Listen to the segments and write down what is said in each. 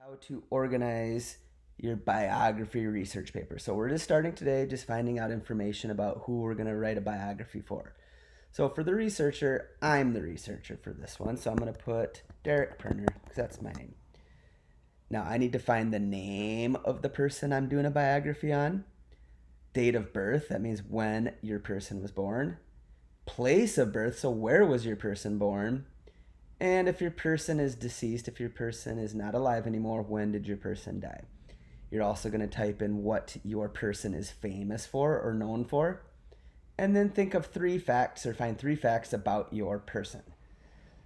how to organize your biography research paper. So we're just starting today, just finding out information about who we're going to write a biography for. So for the researcher, I'm the researcher for this one. So I'm going to put Derek Perner because that's my name. Now I need to find the name of the person I'm doing a biography on, date of birth, that means when your person was born, place of birth, so where was your person born, and if your person is deceased, if your person is not alive anymore, when did your person die? You're also going to type in what your person is famous for or known for. And then think of 3 facts or find 3 facts about your person.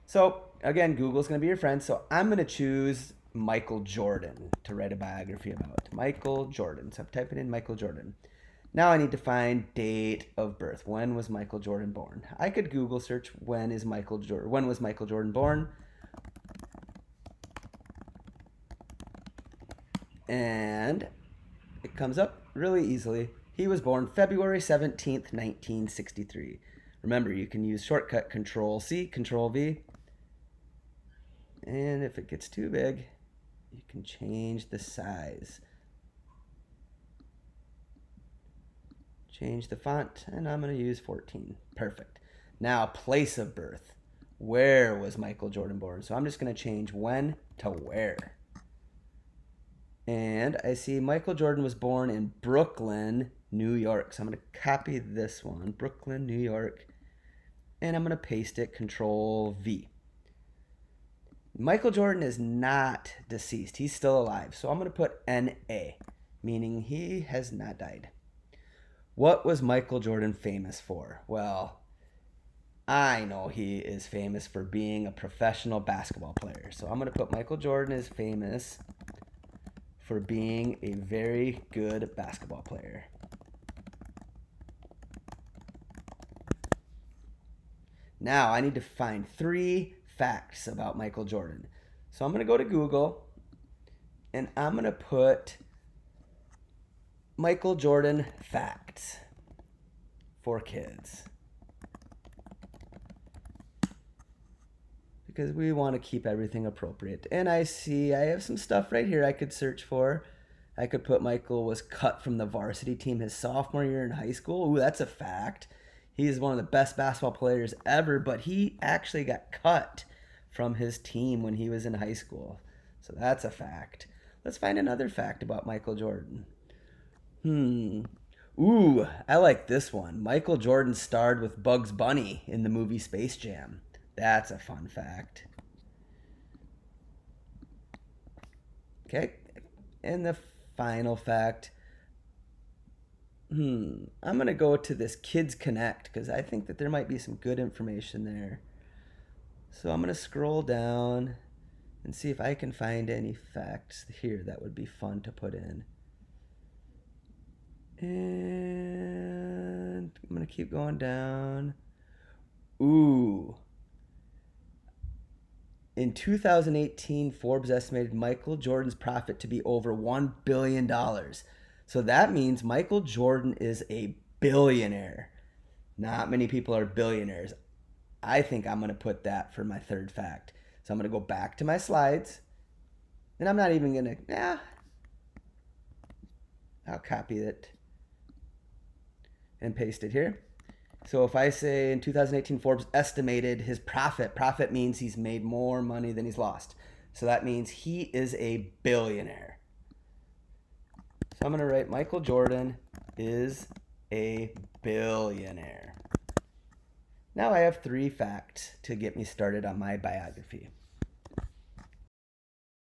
So again, Google's going to be your friend. So I'm going to choose Michael Jordan to write a biography about. Michael Jordan. So I'm typing in Michael Jordan. Now I need to find date of birth. When was Michael Jordan born? I could Google search when was Michael Jordan born? And it comes up really easily. He was born February 17th, 1963. Remember, you can use shortcut Control C, Control V. And if it gets too big, you can change the size. Change the font, and I'm going to use 14. Perfect. Now, place of birth. Where was Michael Jordan born? So I'm just going to change when to where. And I see Michael Jordan was born in Brooklyn, New York. So I'm going to copy this one, Brooklyn, New York, and I'm going to paste it, Control V. Michael Jordan is not deceased. He's still alive. So I'm going to put NA, meaning he has not died. What was Michael Jordan famous for? Well, I know he is famous for being a professional basketball player. So I'm going to put Michael Jordan is famous for being a very good basketball player. Now I need to find 3 facts about Michael Jordan. So I'm going to go to Google and I'm going to put Michael Jordan facts for kids. Because we want to keep everything appropriate. And I have some stuff right here I could search for. I could put Michael was cut from the varsity team his sophomore year in high school. Ooh, that's a fact. He's one of the best basketball players ever, but he actually got cut from his team when he was in high school. So that's a fact. Let's find another fact about Michael Jordan. Ooh, I like this one. Michael Jordan starred with Bugs Bunny in the movie Space Jam. That's a fun fact. Okay, and the final fact. I'm going to go to this Kids Connect because I think that there might be some good information there. So I'm going to scroll down and see if I can find any facts here that would be fun to put in. And I'm going to keep going down. Ooh. In 2018, Forbes estimated Michael Jordan's profit to be over $1 billion. So that means Michael Jordan is a billionaire. Not many people are billionaires. I think I'm going to put that for my 3rd fact. So I'm going to go back to my slides. And I'm not even going to, I'll copy it and paste it here. So if I say in 2018, Forbes estimated his profit means he's made more money than he's lost. So that means he is a billionaire. So I'm going to write Michael Jordan is a billionaire. Now I have 3 facts to get me started on my biography.